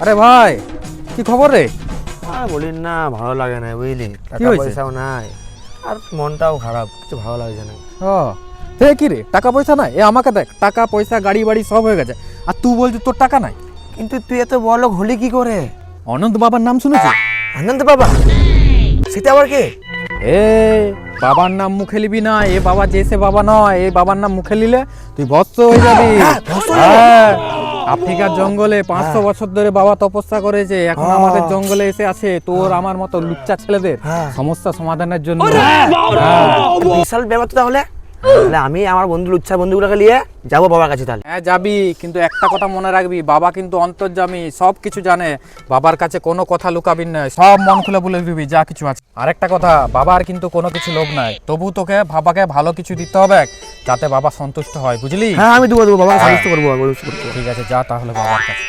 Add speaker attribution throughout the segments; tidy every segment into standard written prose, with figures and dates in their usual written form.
Speaker 1: আরে ভাই কি খবর রে?
Speaker 2: আর বলিস না, ভালো লাগে না বুঝলি, টাকা পয়সাও নাই আর মনটাও খারাপ, কিছু ভালো লাগছে না।
Speaker 1: ও কি রে, টাকা পয়সা নাই? আমাকে দেখ, টাকা পয়সা গাড়ি বাড়ি সব হয়ে গেছে, আর তুই বলছিস তোর টাকা নাই।
Speaker 2: কিন্তু তুই এত বড়লোক হলি কি করে?
Speaker 1: অনন্ত বাবার নাম শুনেছিস?
Speaker 2: আনন্দ বাবা? সেটা আবার কে?
Speaker 1: এ বাবার নাম মুখে নিবি না, এ বাবা যে সে বাবা নয়, এই বাবার নাম মুখে নিলে তুই ভস্ম হয়ে যাবি। আফ্রিকার জঙ্গলে 500 বছর ধরে বাবা তপস্যা করেছে, এখন আমাদের জঙ্গলে এসে আছে তোর আমার মতো লুচ্চা ছেলেদের সমস্যা সমাধানের জন্য।
Speaker 2: বিশাল ব্যাপার তো। তাহলে আমি আমার লুচ্চা বন্ধুগুলোকে নিয়ে যাবো বাবার কাছে। তাহলে
Speaker 1: হ্যাঁ যাবি, কিন্তু একটা কথা মনে রাখবি, বাবা কিন্তু অন্তর্যামী, সব কিছু জানে। বাবার কাছে কোনো কথা লুকাবি না, সব মন খুলে বলে দিবি যা কিছু আছে। আরেকটা কথা, বাবার কিন্তু কোনো কিছু লোভ নাই, তবু তোকে বাবাকে ভালো কিছু দিতে হবে যাতে বাবা সন্তুষ্ট হয়, বুঝলি?
Speaker 2: হ্যাঁ আমি দেবো বাবা, সন্তুষ্ট করবো।
Speaker 1: ঠিক আছে যা তাহলে বাবার কাছে।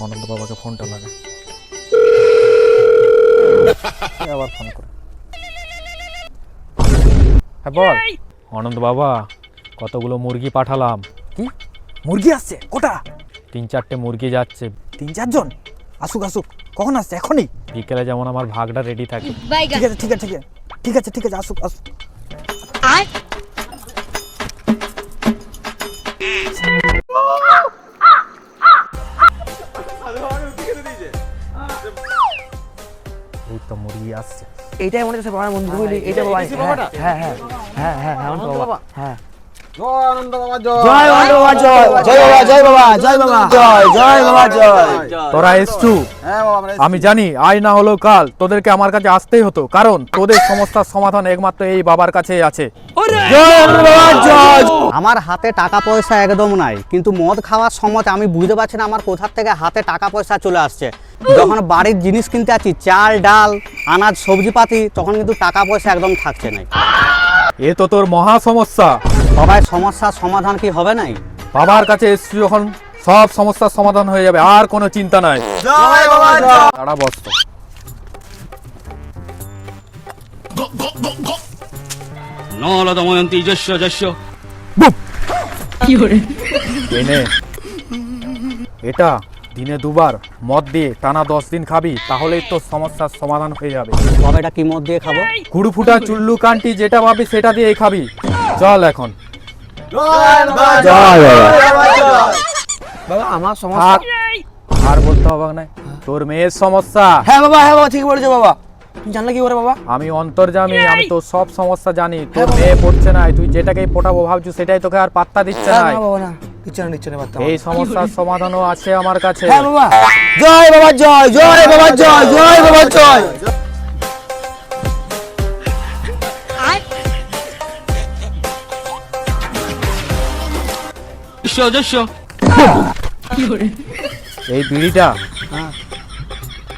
Speaker 1: অনন্ত বাবাকে ফোনটা লাগে, আবার ফোন করে। হ্যাঁ বল। অনন্ত বাবা, কতগুলো মুরগি পাঠালাম। কি মুরগি আসছে? কোটা? 3-4টে মুরগি যাচ্ছে। 3-4 জন? আসুক আসুক। কখন আসছে? এখনই? বিকেলে যেমন আমার ভাগটা রেডি থাকে। ঠিক আছে ঠিক আছে ঠিক আছে ঠিক আছে ঠিক আছে, আসুক আসুক। এই তো মুরগি আসছে।
Speaker 2: এইটাই মনে হচ্ছে বাবার বন্ধু, বুঝলি? এইটা বাবা। হ্যাঁ হ্যাঁ হ্যাঁ হ্যাঁ হ্যাঁ অনন্ত বাবা। হ্যাঁ জয় অনন্ত বাবা, জয় বাবা, জয় জয় বাবা, জয় বাবা, জয় বাবা, জয় জয় বাবা, জয়।
Speaker 1: তোরা এসছু, আমি জানি আজ না হলো কাল তোদেরকে আমার কাছে আসতেই হতো, কারণ তোদের সমস্যার সমাধান একমাত্র এই বাবার কাছেই আছে।
Speaker 2: জয় অনন্ত বাবা, জয়।
Speaker 3: আমার হাতে টাকা পয়সা একদম নাই, কিন্তু মদ খাওয়ার সময় আমি বুঝতে পারছি না আমার কোথা থেকে হাতে টাকা পয়সা চলে আসছে। যখন বাড়ির জিনিস কিনতে আছি, চাল ডাল আনাজ সবজিপাতি, তখন কিন্তু টাকা পয়সা একদম থাকছে না।
Speaker 1: এ তো তোর মহা সমস্যা।
Speaker 3: সবাই সমস্যার সমাধান কি হবে নাই?
Speaker 1: বাবার কাছে এসছি যখন, সব সমস্যার সমাধান হয়ে যাবে, আর কোনো চিন্তা নাই।
Speaker 2: জয় বাবা, জয়।
Speaker 1: তারা বস্ত
Speaker 4: নলদময়ন্তী যস্য যস্য।
Speaker 1: এনে এটা দিনে 2বার মদ দিয়ে টানা 10 দিন খাবি, তাহলেই তো সমস্যার সমাধান হয়ে যাবে।
Speaker 3: তবে এটা কি মদ দিয়ে খাবো?
Speaker 1: গুড়ু ফুটা চুল্লু কান্টি যেটা পাবি সেটা দিয়ে খাবি। চল এখন।
Speaker 2: জয় বাবা,
Speaker 1: জয় বাবা।
Speaker 2: বাবা আমার সমস্যা।
Speaker 1: আর বলতে হবে না, তোর মেয়ের সমস্যা।
Speaker 2: হ্যাঁ বাবা, হ্যাঁ বাবা, ঠিক বলেছো বাবা। তুমি জানলে কি করে বাবা?
Speaker 1: আমি অন্তর্যামী, আমি তো সব সমস্যা জানি। তোর মেয়ে পড়ছে না, তুই যেটাকেই পটাবো ভাবছু সেটাই তোকে আর পাত্তা দিচ্ছে না।
Speaker 2: না বাবা, না নিচ্ছে না বাবা।
Speaker 1: এই সমস্যার সমাধানও আছে আমার কাছে।
Speaker 2: হ্যাঁ বাবা, জয় বাবা, জয় জয় বাবা, জয় জয় বাবা, জয়।
Speaker 4: যস্য যস্য।
Speaker 1: এই বিড়িটা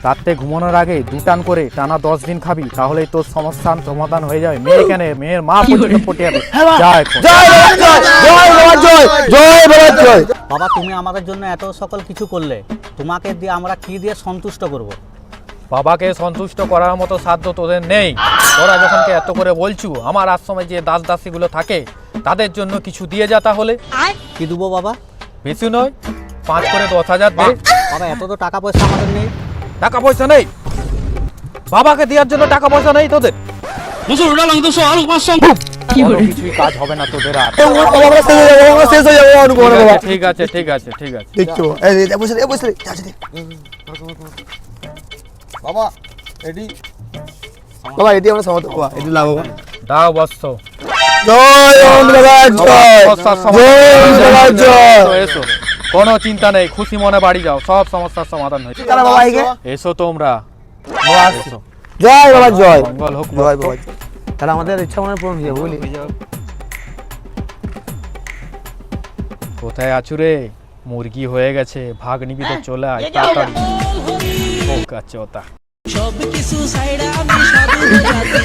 Speaker 1: রাতে ঘুমানোর আগে 2 টান করে টানা 10 দিন খাবি, তাহলেই তোর সমস্যার সমাধান হয়ে যাবে। মেয়ে কেন, মেয়ের মা পর্যন্ত পটিয়াবে। যা এখন।
Speaker 2: জয় বাবা, জয় জয় বাবা, জয় জয় বাবা, জয়।
Speaker 3: বাবা তুমি আমাদের জন্য এত সকল কিছু করলে, তোমাকে দিয়ে আমরা কি দিয়ে সন্তুষ্ট করব?
Speaker 1: বাবাকে সন্তুষ্ট করার মতো সাধ্য তোদের নেই। তোরা যখন এত করে বলছু, আমার আশ্রমে যে দাস দাসীগুলো থাকে তাদের জন্য কিছু দিয়ে যা। তাহলে
Speaker 3: কি দেবো বাবা?
Speaker 1: বেশি নয়, 5 করে 10,000 দে।
Speaker 3: বাবা এত তো টাকা পয়সা আমাদের নেই।
Speaker 1: টাকা পয়সা নেই? বাবাকে দেওয়ার জন্য টাকা পয়সা নেই তোদের?
Speaker 4: মুসুর ডালাং দুশো আলু 500।
Speaker 1: কোনো কিছুই কাজ হবে না তোদের আর।
Speaker 2: শেষ হয়ে যাবে অনুভব বাবা।
Speaker 1: ঠিক আছে ঠিক আছে ঠিক আছে।
Speaker 2: দেখছো এই বসে বসে বাবা, এডি বাবা, এডি আমরা সমাধান বাবা, এডি লাভ বাবা।
Speaker 1: দাও বস্ত।
Speaker 2: জয় অনন্ত বাবা, জয় জয় অনন্ত বাবা, জয়।
Speaker 1: এসো, কোনো চিন্তা নেই, খুশি মনে বাড়ি যাও, সব সমস্যার সমাধান হয়ে যাবে।
Speaker 2: তারা বাবা একে
Speaker 1: এসো তোমরা। এসো।
Speaker 2: জয় বাবা, জয়
Speaker 1: মঙ্গল হোক।
Speaker 2: জয় বাবা। তাহলে আমাদের ইচ্ছা মনে পূরণ হয়ে যাবে, বুঝলি?
Speaker 1: কোথায় আছু রে? মুরগি হয়ে গেছে, ভাগ নিবি তো চলে আয় তাড়াতাড়ি। বোকা চোতা।
Speaker 5: সব কিছু সাইডা আমি সাধু জাতি।